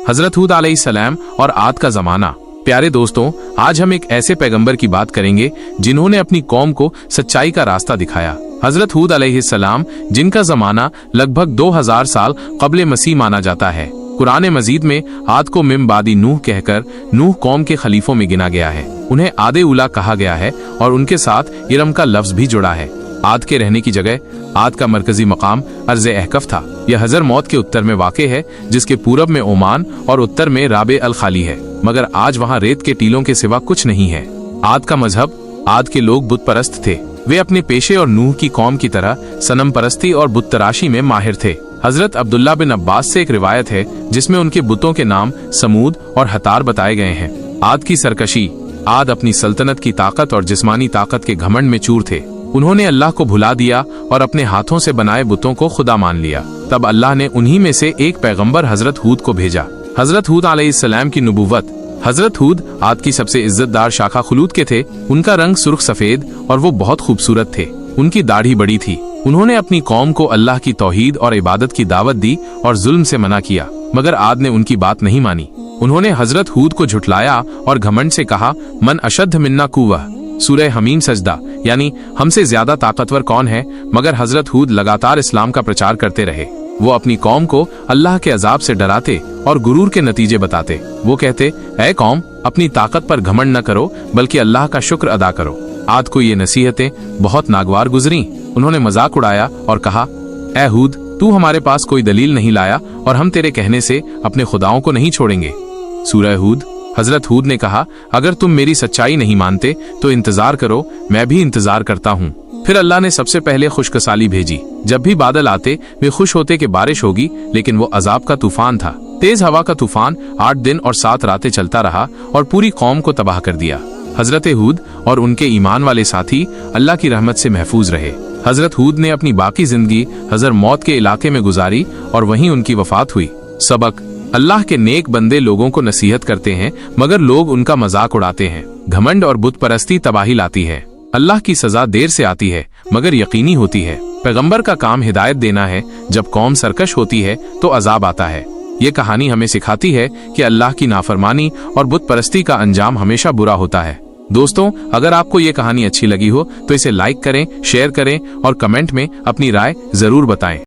हजरत हूद अलैहिस्सलाम और आद का जमाना। प्यारे दोस्तों, आज हम एक ऐसे पैगंबर की बात करेंगे जिन्होंने अपनी कौम को सच्चाई का रास्ता दिखाया। हजरत हूद अलैहिस्सलाम, जिनका जमाना लगभग 2000 साल क़ब्ले मसीह माना जाता है। कुरान मजीद में आद को मिन बादी नूह कहकर नूह कौम के खलीफों में गिना गया है। उन्हें आदे उला कहा गया है और उनके साथ इरम का लफ्ज भी जुड़ा है। आद के रहने की जगह आद का मरकजी मकाम अर्ज़ अहकफ था। यह हजर मौत के उत्तर में वाक़े है, जिसके पूरब में ओमान और उत्तर में राबे अल खाली है, मगर आज वहाँ रेत के टीलों के सिवा कुछ नहीं है। आद का मजहब, आद के लोग बुत परस्त थे। वे अपने पेशे और नूह की कौम की तरह सनम परस्ती और बुत तराशी में माहिर थे। हजरत अब्दुल्ला बिन अब्बास से एक रिवायत है जिसमें उनके बुतों के नाम समूद और हतार बताए गए हैं। आद की सरकशी, आद अपनी सल्तनत की ताकत और जिस्मानी ताकत के घमंड में चूर थे। उन्होंने अल्लाह को भुला दिया और अपने हाथों से बनाए बुतों को खुदा मान लिया। तब अल्लाह ने उन्हीं में से एक पैगंबर हजरत हूद को भेजा। हजरत हूद अलैहिस्सलाम की नबुव्वत। हजरत हूद आद की सबसे इज्जतदार शाखा खुलूद के थे। उनका रंग सुर्ख सफेद और वो बहुत खूबसूरत थे। उनकी दाढ़ी बड़ी थी। उन्होंने अपनी कौम को अल्लाह की तौहीद और इबादत की दावत दी और जुल्म से मना किया, मगर आद ने उनकी बात नहीं मानी। उन्होंने हजरत हूद को झुटलाया और घमंड से कहा, मन अशद्द मिन्ना कुव्वा। सूरह हमीम सजदा, यानी हमसे ज्यादा ताकतवर कौन है। मगर हजरत हूद लगातार इस्लाम का प्रचार करते रहे। वो अपनी कौम को अल्लाह के अजाब से डराते और गुरूर के नतीजे बताते। वो कहते, ऐ कौम, अपनी ताकत पर घमंड न करो, बल्कि अल्लाह का शुक्र अदा करो। आद को ये नसीहतें बहुत नागवार गुजरी। उन्होंने मजाक उड़ाया और कहा, ऐ हूद, तू हमारे पास कोई दलील नहीं लाया और हम तेरे कहने से अपने खुदाओं को नहीं छोड़ेंगे। सूरह हूद। हजरत हूद ने कहा, अगर तुम मेरी सच्चाई नहीं मानते तो इंतजार करो, मैं भी इंतजार करता हूँ। फिर अल्लाह ने सबसे पहले खुशकसाली भेजी। जब भी बादल आते वे खुश होते कि बारिश होगी, लेकिन वो अजाब का तूफान था। तेज हवा का तूफान 8 दिन और 7 रातें चलता रहा और पूरी कौम को तबाह कर दिया। हजरत हूद और उनके ईमान वाले साथी अल्लाह की रहमत से महफूज रहे। हजरत हूद ने अपनी बाकी जिंदगी हजर मौत के इलाके में गुजारी और वहीं उनकी वफात हुई। सबक, अल्लाह के नेक बंदे लोगों को नसीहत करते हैं, मगर लोग उनका मजाक उड़ाते हैं। घमंड और बुत परस्ती तबाही लाती है। अल्लाह की सजा देर से आती है, मगर यकीनी होती है। पैगंबर का काम हिदायत देना है। जब कौम सरकश होती है तो अजाब आता है। ये कहानी हमें सिखाती है कि अल्लाह की नाफरमानी और बुत परस्ती का अंजाम हमेशा बुरा होता है। दोस्तों, अगर आपको ये कहानी अच्छी लगी हो तो इसे लाइक करें, शेयर करें और कमेंट में अपनी राय जरूर बताएं।